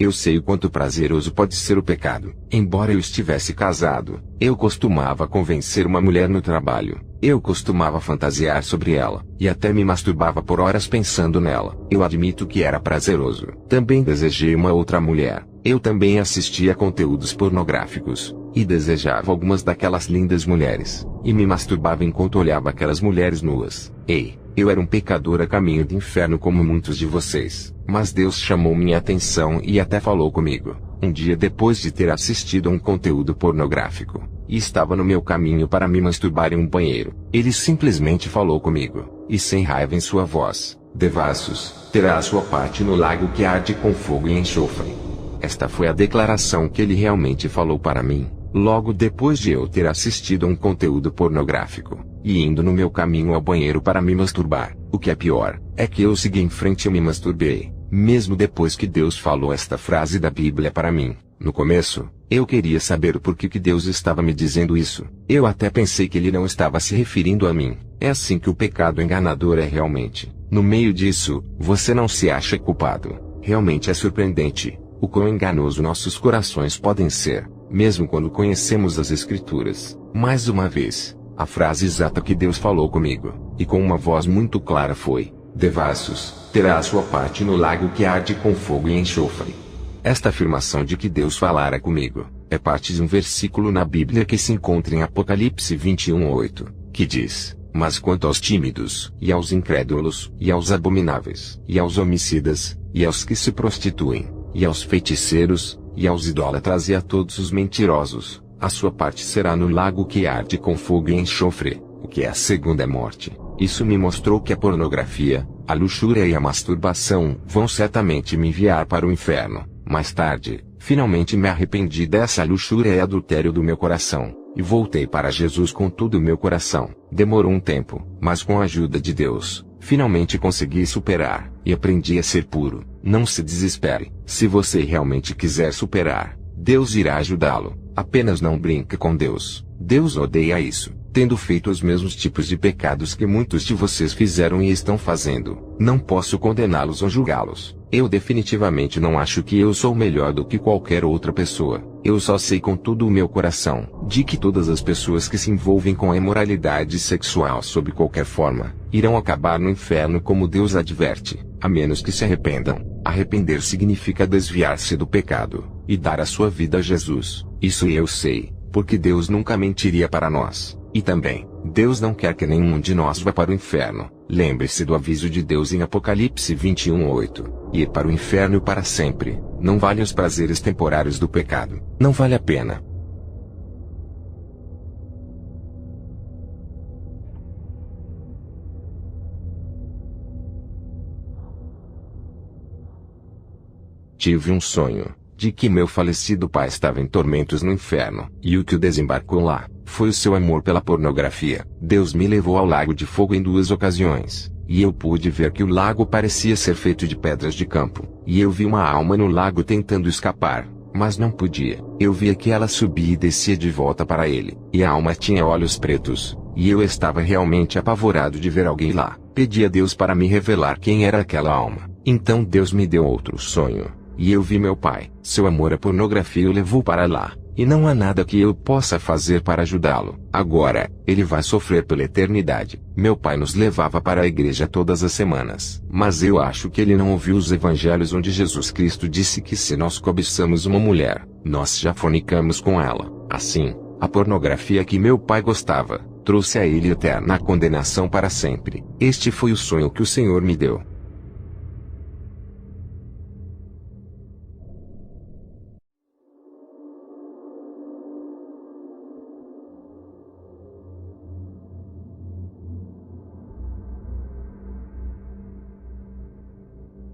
Eu sei o quanto prazeroso pode ser o pecado. Embora eu estivesse casado, eu costumava convencer uma mulher no trabalho. Eu costumava fantasiar sobre ela, e até me masturbava por horas pensando nela. Eu admito que era prazeroso. Também desejei uma outra mulher. Eu também assistia a conteúdos pornográficos, e desejava algumas daquelas lindas mulheres, e me masturbava enquanto olhava aquelas mulheres nuas. Ei, eu era um pecador a caminho do inferno como muitos de vocês, mas Deus chamou minha atenção e até falou comigo, um dia depois de ter assistido a um conteúdo pornográfico, e estava no meu caminho para me masturbar em um banheiro. Ele simplesmente falou comigo, e sem raiva em sua voz: Devassos, terá a sua parte no lago que arde com fogo e enxofre. Esta foi a declaração que ele realmente falou para mim, logo depois de eu ter assistido a um conteúdo pornográfico, e indo no meu caminho ao banheiro para me masturbar. O que é pior, é que eu segui em frente e me masturbei, mesmo depois que Deus falou esta frase da Bíblia para mim. No começo, eu queria saber o porquê que Deus estava me dizendo isso. Eu até pensei que ele não estava se referindo a mim. É assim que o pecado enganador é realmente. No meio disso, você não se acha culpado. Realmente é surpreendente o quão enganoso nossos corações podem ser, mesmo quando conhecemos as Escrituras. Mais uma vez, a frase exata que Deus falou comigo, e com uma voz muito clara foi: Devassos, terá a sua parte no lago que arde com fogo e enxofre. Esta afirmação de que Deus falara comigo, é parte de um versículo na Bíblia que se encontra em Apocalipse 21:8, que diz: Mas quanto aos tímidos, e aos incrédulos, e aos abomináveis, e aos homicidas, e aos que se prostituem, e aos feiticeiros, e aos idólatras e a todos os mentirosos, a sua parte será no lago que arde com fogo e enxofre, o que é a segunda morte. Isso me mostrou que a pornografia, a luxúria e a masturbação vão certamente me enviar para o inferno. Mais tarde, finalmente me arrependi dessa luxúria e adultério do meu coração, e voltei para Jesus com todo o meu coração. Demorou um tempo, mas com a ajuda de Deus, finalmente consegui superar, e aprendi a ser puro. Não se desespere. Se você realmente quiser superar, Deus irá ajudá-lo. Apenas não brinque com Deus. Deus odeia isso. Tendo feito os mesmos tipos de pecados que muitos de vocês fizeram e estão fazendo, não posso condená-los ou julgá-los. Eu definitivamente não acho que eu sou melhor do que qualquer outra pessoa. Eu só sei com todo o meu coração, de que todas as pessoas que se envolvem com a imoralidade sexual sob qualquer forma, irão acabar no inferno como Deus adverte, a menos que se arrependam. Arrepender significa desviar-se do pecado, e dar a sua vida a Jesus. Isso eu sei, porque Deus nunca mentiria para nós. E também, Deus não quer que nenhum de nós vá para o inferno. Lembre-se do aviso de Deus em Apocalipse 21:8. Ir para o inferno para sempre, não vale os prazeres temporários do pecado. Não vale a pena. Tive um sonho, de que meu falecido pai estava em tormentos no inferno, e o que o desembarcou lá, foi o seu amor pela pornografia. Deus me levou ao lago de fogo em 2 ocasiões, e eu pude ver que o lago parecia ser feito de pedras de campo, e eu vi uma alma no lago tentando escapar, mas não podia. Eu via que ela subia e descia de volta para ele, e a alma tinha olhos pretos, e eu estava realmente apavorado de ver alguém lá. Pedi a Deus para me revelar quem era aquela alma. Então Deus me deu outro sonho, e eu vi meu pai. Seu amor à pornografia o levou para lá, e não há nada que eu possa fazer para ajudá-lo. Agora, ele vai sofrer pela eternidade. Meu pai nos levava para a igreja todas as semanas, mas eu acho que ele não ouviu os evangelhos onde Jesus Cristo disse que se nós cobiçamos uma mulher, nós já fornicamos com ela. Assim, a pornografia que meu pai gostava, trouxe a ele eterna condenação para sempre. Este foi o sonho que o Senhor me deu.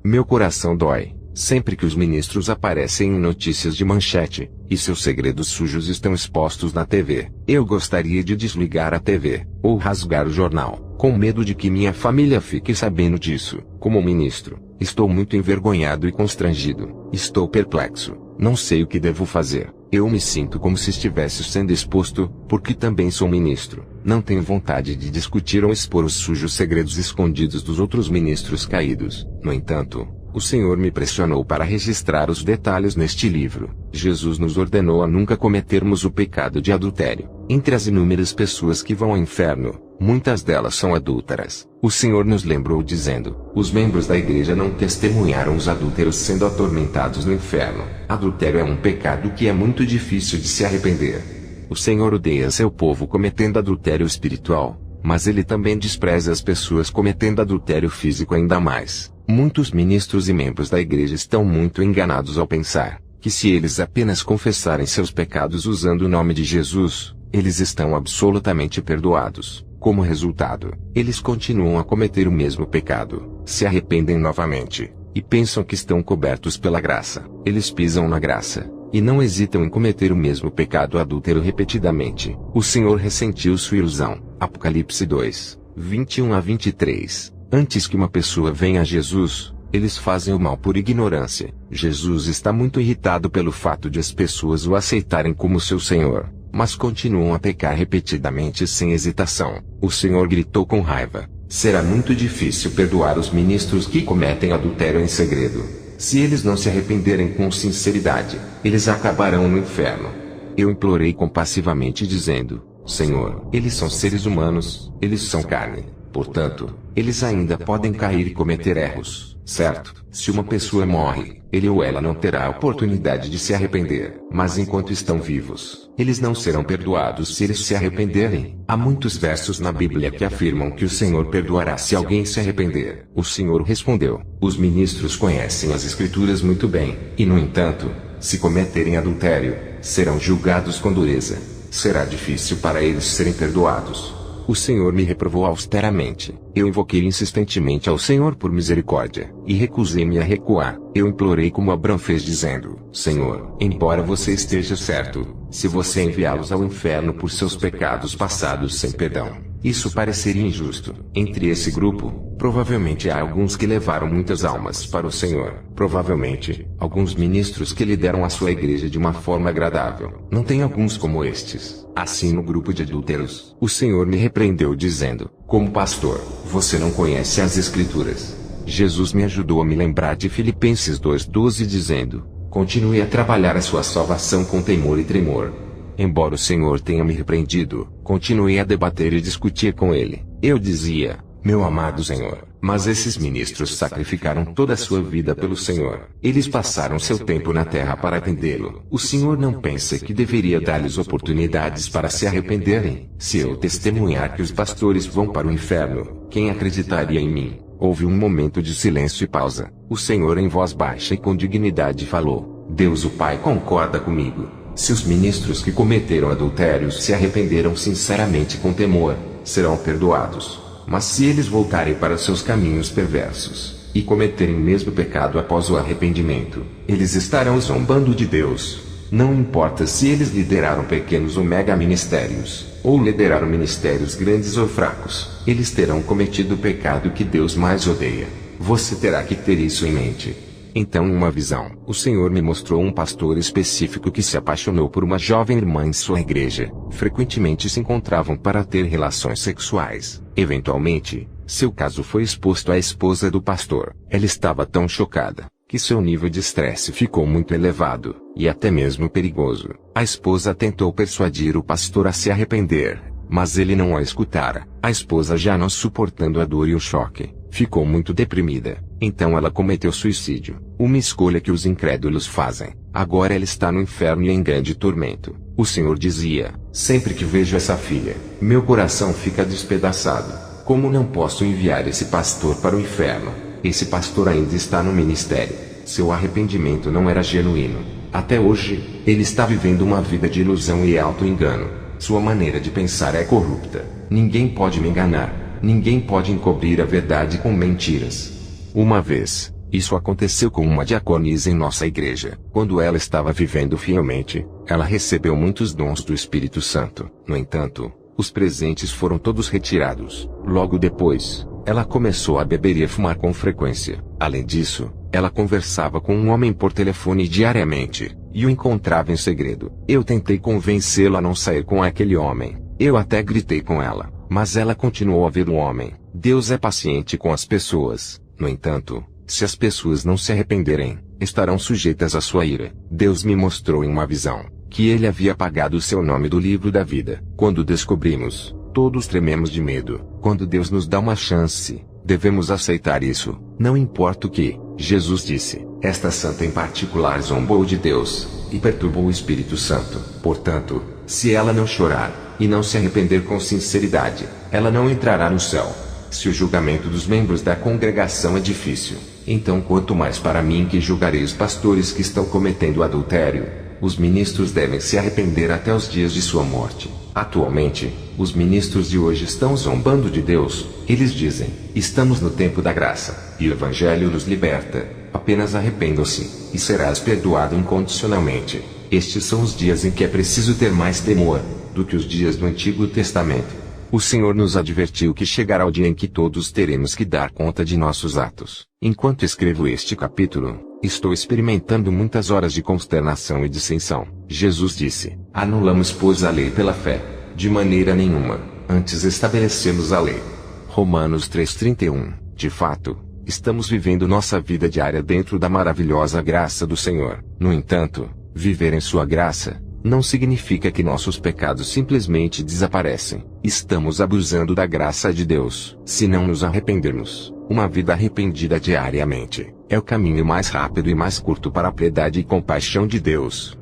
Meu coração dói, sempre que os ministros aparecem em notícias de manchete, e seus segredos sujos estão expostos na TV. Eu gostaria de desligar a TV, ou rasgar o jornal, com medo de que minha família fique sabendo disso. Como ministro, estou muito envergonhado e constrangido. Estou perplexo, não sei o que devo fazer. Eu me sinto como se estivesse sendo exposto, porque também sou ministro. Não tenho vontade de discutir ou expor os sujos segredos escondidos dos outros ministros caídos. No entanto, O Senhor me pressionou para registrar os detalhes neste livro. Jesus nos ordenou a nunca cometermos o pecado de adultério. Entre as inúmeras pessoas que vão ao inferno, muitas delas são adúlteras. O Senhor nos lembrou dizendo: os membros da igreja não testemunharam os adúlteros sendo atormentados no inferno. Adultério é um pecado que é muito difícil de se arrepender. O Senhor odeia seu povo cometendo adultério espiritual, mas ele também despreza as pessoas cometendo adultério físico ainda mais. Muitos ministros e membros da igreja estão muito enganados ao pensar que se eles apenas confessarem seus pecados usando o nome de Jesus, eles estão absolutamente perdoados. Como resultado, eles continuam a cometer o mesmo pecado, se arrependem novamente, e pensam que estão cobertos pela graça. Eles pisam na graça, e não hesitam em cometer o mesmo pecado adúltero repetidamente. O Senhor ressentiu sua ilusão. Apocalipse 2, 21 a 23. Antes que uma pessoa venha a Jesus, eles fazem o mal por ignorância. Jesus está muito irritado pelo fato de as pessoas o aceitarem como seu Senhor, mas continuam a pecar repetidamente sem hesitação. O Senhor gritou com raiva: será muito difícil perdoar os ministros que cometem adultério em segredo. Se eles não se arrependerem com sinceridade, eles acabarão no inferno. Eu implorei compassivamente dizendo: Senhor, eles são seres humanos, eles são carne. Portanto, eles ainda podem cair e cometer erros, certo? Se uma pessoa morre, ele ou ela não terá a oportunidade de se arrepender. Mas enquanto estão vivos, eles não serão perdoados se eles se arrependerem. Há muitos versos na Bíblia que afirmam que o Senhor perdoará se alguém se arrepender. O Senhor respondeu: os ministros conhecem as Escrituras muito bem, e no entanto, se cometerem adultério, serão julgados com dureza. Será difícil para eles serem perdoados. O Senhor me reprovou austeramente. Eu invoquei insistentemente ao Senhor por misericórdia, e recusei-me a recuar. Eu implorei como Abrão fez dizendo: Senhor, embora você esteja certo, se você enviá-los ao inferno por seus pecados passados sem perdão, isso pareceria injusto. Entre esse grupo, provavelmente há alguns que levaram muitas almas para o Senhor. Provavelmente, alguns ministros que lideram a sua igreja de uma forma agradável. Não tem alguns como estes. Assim no grupo de adúlteros, o Senhor me repreendeu dizendo: como pastor, você não conhece as Escrituras. Jesus me ajudou a me lembrar de Filipenses 2:12 dizendo: continue a trabalhar a sua salvação com temor e tremor. Embora o Senhor tenha me repreendido, continuei a debater e discutir com ele. Eu dizia: meu amado Senhor, mas esses ministros sacrificaram toda a sua vida pelo Senhor. Eles passaram seu tempo na terra para atendê-lo. O Senhor não pensa que deveria dar-lhes oportunidades para se arrependerem? Se eu testemunhar que os pastores vão para o inferno, quem acreditaria em mim? Houve um momento de silêncio e pausa. O Senhor em voz baixa e com dignidade falou: Deus o Pai concorda comigo. Se os ministros que cometeram adultérios se arrependeram sinceramente com temor, serão perdoados. Mas se eles voltarem para seus caminhos perversos, e cometerem o mesmo pecado após o arrependimento, eles estarão zombando de Deus. Não importa se eles lideraram pequenos ou mega ministérios, ou lideraram ministérios grandes ou fracos, eles terão cometido o pecado que Deus mais odeia. Você terá que ter isso em mente. Então, em uma visão, o Senhor me mostrou um pastor específico que se apaixonou por uma jovem irmã em sua igreja. Frequentemente se encontravam para ter relações sexuais. Eventualmente, seu caso foi exposto à esposa do pastor. Ela estava tão chocada que seu nível de estresse ficou muito elevado, e até mesmo perigoso. A esposa tentou persuadir o pastor a se arrepender, mas ele não a escutara. A esposa, já não suportando a dor e o choque, ficou muito deprimida. Então ela cometeu suicídio. Uma escolha que os incrédulos fazem. Agora ela está no inferno e em grande tormento. O Senhor dizia: sempre que vejo essa filha, meu coração fica despedaçado. Como não posso enviar esse pastor para o inferno? Esse pastor ainda está no ministério. Seu arrependimento não era genuíno. Até hoje, ele está vivendo uma vida de ilusão e auto-engano. Sua maneira de pensar é corrupta. Ninguém pode me enganar. Ninguém pode encobrir a verdade com mentiras. Uma vez, isso aconteceu com uma diaconisa em nossa igreja. Quando ela estava vivendo fielmente, ela recebeu muitos dons do Espírito Santo. No entanto, os presentes foram todos retirados. Logo depois, ela começou a beber e a fumar com frequência. Além disso, ela conversava com um homem por telefone diariamente, e o encontrava em segredo. Eu tentei convencê-la a não sair com aquele homem. Eu até gritei com ela, mas ela continuou a ver o homem. Deus é paciente com as pessoas. No entanto, Se as pessoas não se arrependerem, estarão sujeitas à sua ira. Deus me mostrou em uma visão que ele havia apagado o seu nome do livro da vida. Quando descobrimos, todos trememos de medo. Quando Deus nos dá uma chance, devemos aceitar isso, não importa o que. Jesus disse, esta santa em particular zombou de Deus, e perturbou o Espírito Santo. Portanto, se ela não chorar, e não se arrepender com sinceridade, ela não entrará no céu. Se o julgamento dos membros da congregação é difícil, então quanto mais para mim que julgarei os pastores que estão cometendo adultério. Os ministros devem se arrepender até os dias de sua morte. Atualmente, os ministros de hoje estão zombando de Deus. Eles dizem, estamos no tempo da graça, e o Evangelho nos liberta. Apenas arrependam-se, e serás perdoado incondicionalmente. Estes são os dias em que é preciso ter mais temor do que os dias do Antigo Testamento. O Senhor nos advertiu que chegará o dia em que todos teremos que dar conta de nossos atos. Enquanto escrevo este capítulo, estou experimentando muitas horas de consternação e dissensão. Jesus disse, anulamos pois a lei pela fé. De maneira nenhuma, antes estabelecemos a lei. Romanos 3:31. De fato, estamos vivendo nossa vida diária dentro da maravilhosa graça do Senhor. No entanto, viver em sua graça não significa que nossos pecados simplesmente desaparecem. Estamos abusando da graça de Deus. Se não nos arrependermos, uma vida arrependida diariamente é o caminho mais rápido e mais curto para a piedade e compaixão de Deus.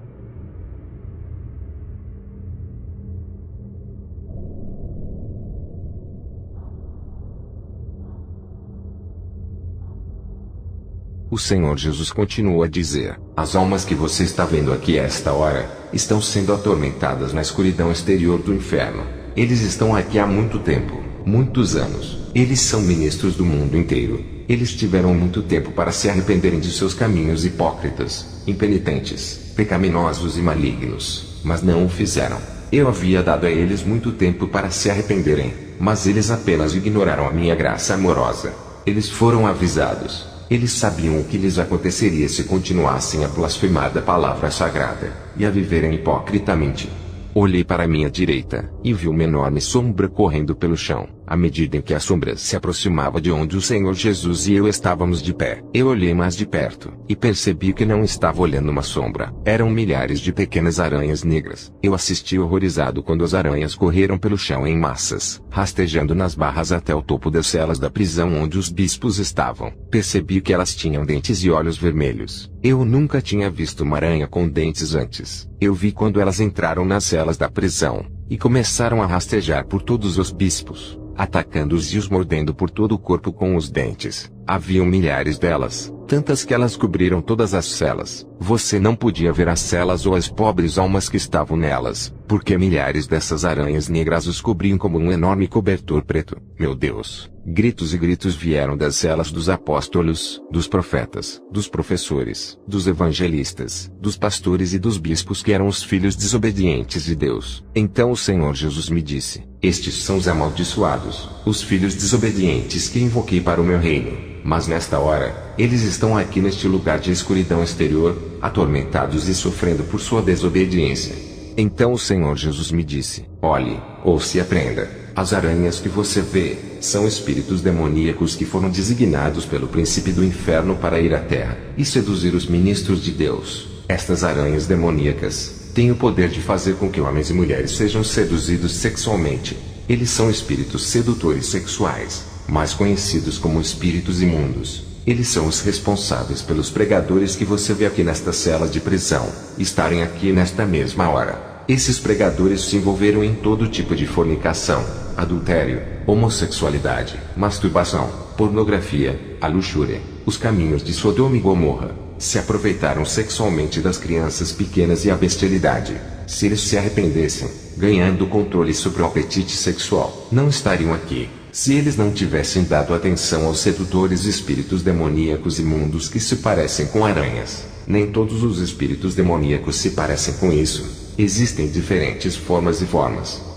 O Senhor Jesus continua a dizer, as almas que você está vendo aqui a esta hora, estão sendo atormentadas na escuridão exterior do inferno. Eles estão aqui há muito tempo, muitos anos. Eles são ministros do mundo inteiro. Eles tiveram muito tempo para se arrependerem de seus caminhos hipócritas, impenitentes, pecaminosos e malignos, mas não o fizeram. Eu havia dado a eles muito tempo para se arrependerem, mas eles apenas ignoraram a minha graça amorosa. Eles foram avisados. Eles sabiam o que lhes aconteceria se continuassem a blasfemar da palavra sagrada, e a viverem hipocritamente. Olhei para a minha direita, e vi uma enorme sombra correndo pelo chão. À medida em que a sombra se aproximava de onde o Senhor Jesus e eu estávamos de pé, eu olhei mais de perto, e percebi que não estava olhando uma sombra. Eram milhares de pequenas aranhas negras. Eu assisti horrorizado quando as aranhas correram pelo chão em massas, rastejando nas barras até o topo das celas da prisão onde os bispos estavam. Percebi que elas tinham dentes e olhos vermelhos. Eu nunca tinha visto uma aranha com dentes antes. Eu vi quando elas entraram nas celas da prisão, e começaram a rastejar por todos os bispos, atacando-os e os mordendo por todo o corpo com os dentes. Haviam milhares delas, tantas que elas cobriram todas as celas. Você não podia ver as celas ou as pobres almas que estavam nelas, porque milhares dessas aranhas negras os cobriam como um enorme cobertor preto. Meu Deus! Gritos e gritos vieram das celas dos apóstolos, dos profetas, dos professores, dos evangelistas, dos pastores e dos bispos que eram os filhos desobedientes de Deus. Então o Senhor Jesus me disse, estes são os amaldiçoados, os filhos desobedientes que invoquei para o meu reino. Mas nesta hora, eles estão aqui neste lugar de escuridão exterior, atormentados e sofrendo por sua desobediência. Então o Senhor Jesus me disse, olhe, ouça e aprenda. As aranhas que você vê, são espíritos demoníacos que foram designados pelo príncipe do inferno para ir à terra, e seduzir os ministros de Deus. Estas aranhas demoníacas, têm o poder de fazer com que homens e mulheres sejam seduzidos sexualmente. Eles são espíritos sedutores sexuais, mais conhecidos como espíritos imundos. Eles são os responsáveis pelos pregadores que você vê aqui nestas celas de prisão, estarem aqui nesta mesma hora. Esses pregadores se envolveram em todo tipo de fornicação, adultério, homossexualidade, masturbação, pornografia, a luxúria, os caminhos de Sodoma e Gomorra. Se aproveitaram sexualmente das crianças pequenas e a bestialidade. Se eles se arrependessem, ganhando controle sobre o apetite sexual, não estariam aqui. Se eles não tivessem dado atenção aos sedutores espíritos demoníacos imundos que se parecem com aranhas. Nem todos os espíritos demoníacos se parecem com isso. Existem diferentes formas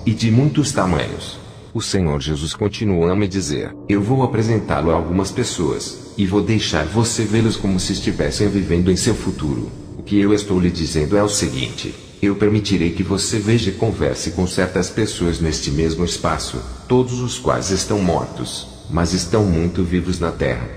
e de muitos tamanhos. O Senhor Jesus continua a me dizer, eu vou apresentá-lo a algumas pessoas, e vou deixar você vê-los como se estivessem vivendo em seu futuro. O que eu estou lhe dizendo é o seguinte, eu permitirei que você veja e converse com certas pessoas neste mesmo espaço, todos os quais estão mortos, mas estão muito vivos na terra.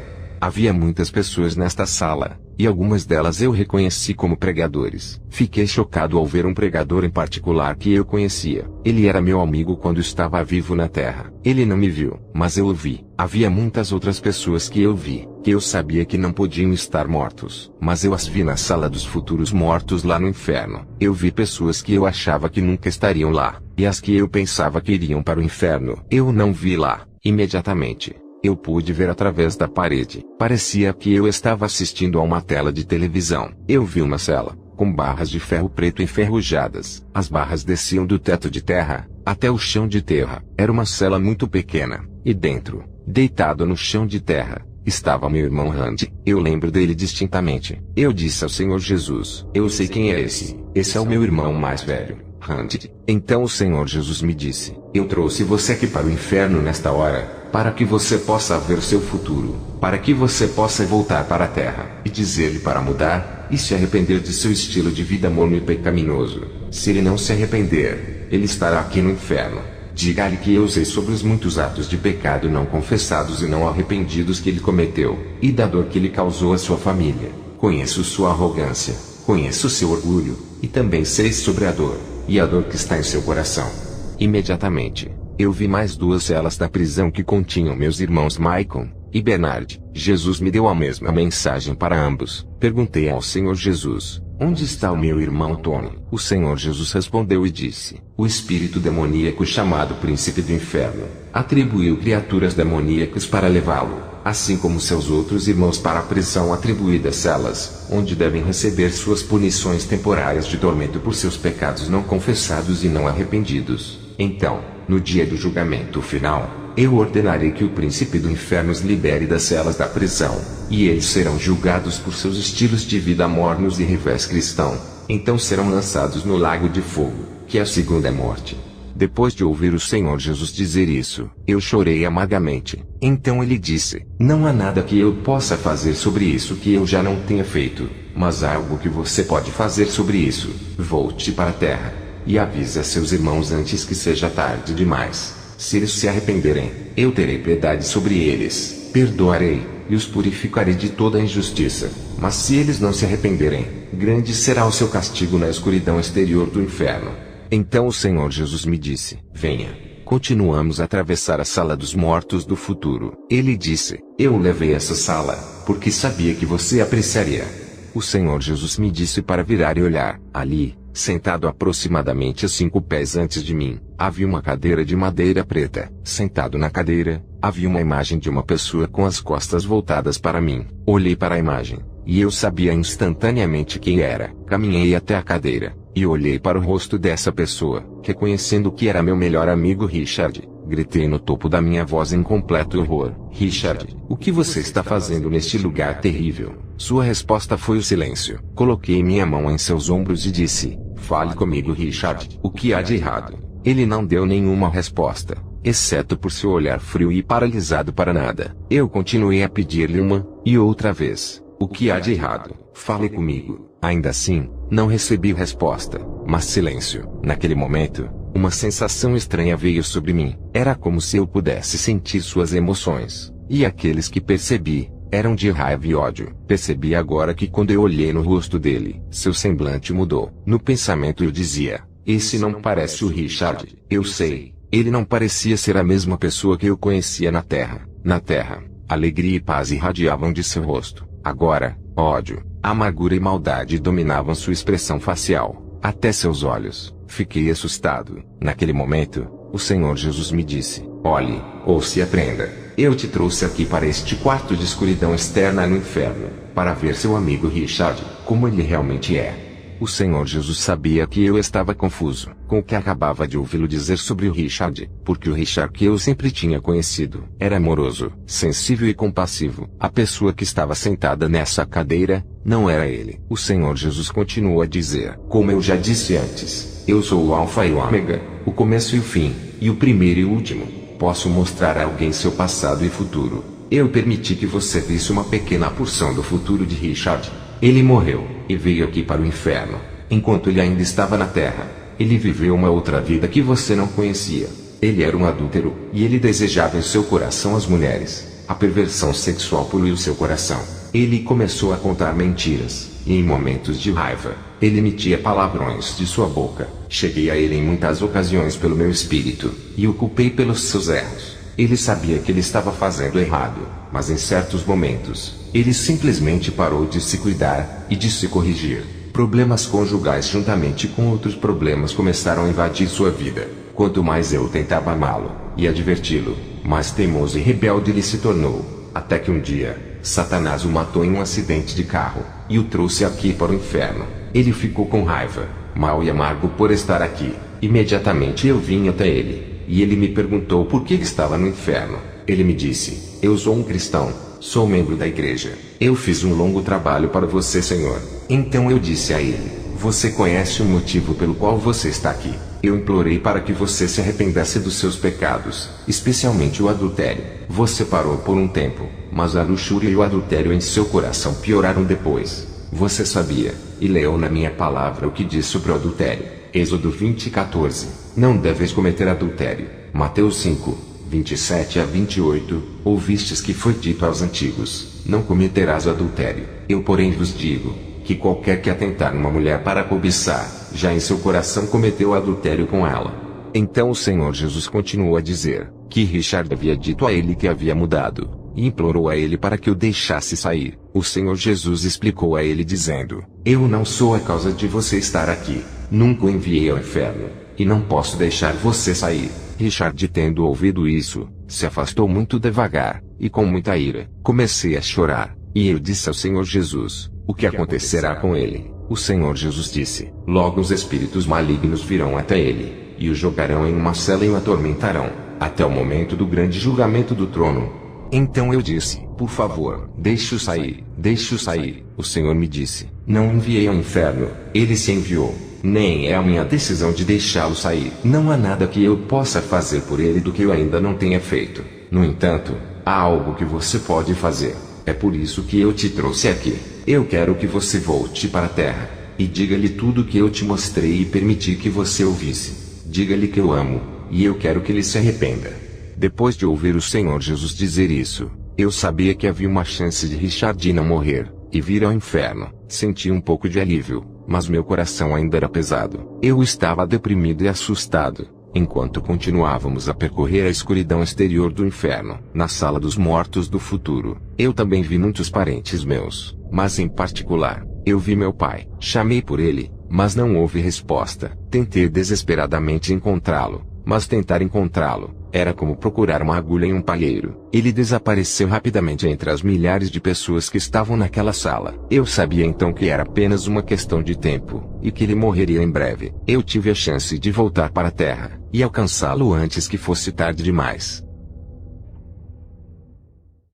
Havia muitas pessoas nesta sala, e algumas delas eu reconheci como pregadores. Fiquei chocado ao ver um pregador em particular que eu conhecia. Ele era meu amigo quando estava vivo na terra. Ele não me viu, mas eu o vi. Havia muitas outras pessoas que eu vi, que eu sabia que não podiam estar mortos, mas eu as vi na sala dos futuros mortos lá no inferno. Eu vi pessoas que eu achava que nunca estariam lá, e as que eu pensava que iriam para o inferno. Eu não vi lá, imediatamente. Eu pude ver através da parede. Parecia que eu estava assistindo a uma tela de televisão. Eu vi uma cela, com barras de ferro preto enferrujadas. As barras desciam do teto de terra, até o chão de terra. Era uma cela muito pequena, e dentro, deitado no chão de terra, estava meu irmão Randy. Eu lembro dele distintamente. Eu disse ao Senhor Jesus: eu sei quem é esse. Esse é o meu irmão mais velho, Randy. Então o Senhor Jesus me disse: eu trouxe você aqui para o inferno nesta hora, para que você possa ver o seu futuro, para que você possa voltar para a terra, e dizer-lhe para mudar, e se arrepender de seu estilo de vida morno e pecaminoso. Se ele não se arrepender, ele estará aqui no inferno. Diga-lhe que eu sei sobre os muitos atos de pecado não confessados e não arrependidos que ele cometeu, e da dor que ele causou à sua família. Conheço sua arrogância, conheço seu orgulho, e também sei sobre a dor, e a dor que está em seu coração. Imediatamente, eu vi mais duas celas da prisão que continham meus irmãos Michael e Bernard. Jesus me deu a mesma mensagem para ambos. Perguntei ao Senhor Jesus: onde está o meu irmão Tony? O Senhor Jesus respondeu e disse: o espírito demoníaco chamado Príncipe do Inferno atribuiu criaturas demoníacas para levá-lo, assim como seus outros irmãos, para a prisão atribuída celas, onde devem receber suas punições temporárias de tormento por seus pecados não confessados e não arrependidos. Então, no dia do julgamento final, eu ordenarei que o príncipe do inferno os libere das celas da prisão, e eles serão julgados por seus estilos de vida mornos e revés cristão. Então serão lançados no lago de fogo, que é a segunda morte. Depois de ouvir o Senhor Jesus dizer isso, eu chorei amargamente. Então ele disse: não há nada que eu possa fazer sobre isso que eu já não tenha feito, mas há algo que você pode fazer sobre isso. Volte para a terra, e avise a seus irmãos antes que seja tarde demais. Se eles se arrependerem, eu terei piedade sobre eles, perdoarei, e os purificarei de toda a injustiça. Mas se eles não se arrependerem, grande será o seu castigo na escuridão exterior do inferno. Então o Senhor Jesus me disse: venha. Continuamos a atravessar a sala dos mortos do futuro. Ele disse: eu levei essa sala, porque sabia que você apreciaria. O Senhor Jesus me disse para virar e olhar. Ali, sentado aproximadamente a 5 pés antes de mim, havia uma cadeira de madeira preta. Sentado na cadeira, havia uma imagem de uma pessoa com as costas voltadas para mim. Olhei para a imagem, e eu sabia instantaneamente quem era. Caminhei até a cadeira, e olhei para o rosto dessa pessoa, reconhecendo que era meu melhor amigo Richard. Gritei no topo da minha voz em completo horror: Richard, o que você está fazendo neste lugar terrível? Sua resposta foi o silêncio. Coloquei minha mão em seus ombros e disse: fale comigo, Richard. O que há de errado? Ele não deu nenhuma resposta, exceto por seu olhar frio e paralisado para nada. Eu continuei a pedir-lhe uma e outra vez: o que há de errado? Fale comigo. Ainda assim, não recebi resposta, mas silêncio. Naquele momento, uma sensação estranha veio sobre mim. Era como se eu pudesse sentir suas emoções, e aqueles que percebi eram de raiva e ódio. Percebi agora que quando eu olhei no rosto dele, seu semblante mudou. No pensamento eu dizia: esse não parece o Richard. Eu sei, ele não parecia ser a mesma pessoa que eu conhecia na Terra. Na Terra, alegria e paz irradiavam de seu rosto. Agora, ódio, amargura e maldade dominavam sua expressão facial, até seus olhos. Fiquei assustado. Naquele momento, o Senhor Jesus me disse: olhe, ouça e aprenda. Eu te trouxe aqui para este quarto de escuridão externa no inferno, para ver seu amigo Richard, como ele realmente é. O Senhor Jesus sabia que eu estava confuso com o que acabava de ouvi-lo dizer sobre o Richard, porque o Richard que eu sempre tinha conhecido era amoroso, sensível e compassivo. A pessoa que estava sentada nessa cadeira não era ele. O Senhor Jesus continuou a dizer: como eu já disse antes, eu sou o Alfa e o Ômega, o começo e o fim, e o primeiro e o último. Posso mostrar a alguém seu passado e futuro. Eu permiti que você visse uma pequena porção do futuro de Richard. Ele morreu, e veio aqui para o inferno. Enquanto ele ainda estava na terra, ele viveu uma outra vida que você não conhecia. Ele era um adúltero, e ele desejava em seu coração as mulheres. A perversão sexual poluiu seu coração. Ele começou a contar mentiras, e em momentos de raiva, ele emitia palavrões de sua boca. Cheguei a ele em muitas ocasiões pelo meu espírito, e o culpei pelos seus erros. Ele sabia que ele estava fazendo errado, mas em certos momentos, ele simplesmente parou de se cuidar, e de se corrigir. Problemas conjugais juntamente com outros problemas começaram a invadir sua vida. Quanto mais eu tentava amá-lo, e adverti-lo, mais teimoso e rebelde ele se tornou. Até que um dia, Satanás o matou em um acidente de carro, e o trouxe aqui para o inferno. Ele ficou com raiva, mal e amargo por estar aqui. Imediatamente eu vim até ele, e ele me perguntou por que estava no inferno. Ele me disse: eu sou um cristão, sou membro da igreja. Eu fiz um longo trabalho para você, Senhor. Então eu disse a ele: você conhece o motivo pelo qual você está aqui. Eu implorei para que você se arrependesse dos seus pecados, especialmente o adultério. Você parou por um tempo, mas a luxúria e o adultério em seu coração pioraram depois. Você sabia, e leu na minha palavra o que diz sobre o adultério. Êxodo 20:14. Não deveis cometer adultério. Mateus 5:27-28. Ouvistes que foi dito aos antigos: não cometerás adultério. Eu porém vos digo, que qualquer que atentar numa mulher para cobiçar, já em seu coração cometeu adultério com ela. Então o Senhor Jesus continuou a dizer, que Richard havia dito a ele que havia mudado, e implorou a ele para que o deixasse sair. O Senhor Jesus explicou a ele dizendo: eu não sou a causa de você estar aqui, nunca o enviei ao inferno, e não posso deixar você sair. Richard, tendo ouvido isso, se afastou muito devagar, e com muita ira. Comecei a chorar, e eu disse ao Senhor Jesus: o que acontecerá com ele? O Senhor Jesus disse: logo os espíritos malignos virão até ele, e o jogarão em uma cela e o atormentarão, até o momento do grande julgamento do trono. Então eu disse: por favor, deixe-o sair, deixe-o sair. O Senhor me disse: não enviei ao inferno, ele se enviou. Nem é a minha decisão de deixá-lo sair. Não há nada que eu possa fazer por ele do que eu ainda não tenha feito. No entanto, há algo que você pode fazer. É por isso que eu te trouxe aqui. Eu quero que você volte para a terra, e diga-lhe tudo o que eu te mostrei e permiti que você ouvisse. Diga-lhe que eu amo, e eu quero que ele se arrependa. Depois de ouvir o Senhor Jesus dizer isso, eu sabia que havia uma chance de Richard não morrer, e vir ao inferno. Senti um pouco de alívio, mas meu coração ainda era pesado. Eu estava deprimido e assustado, enquanto continuávamos a percorrer a escuridão exterior do inferno. Na sala dos mortos do futuro, eu também vi muitos parentes meus, mas em particular, eu vi meu pai. Chamei por ele, mas não houve resposta. Tentei desesperadamente encontrá-lo, mas tentar encontrá-lo era como procurar uma agulha em um palheiro. Ele desapareceu rapidamente entre as milhares de pessoas que estavam naquela sala. Eu sabia então que era apenas uma questão de tempo, e que ele morreria em breve. Eu tive a chance de voltar para a terra, e alcançá-lo antes que fosse tarde demais.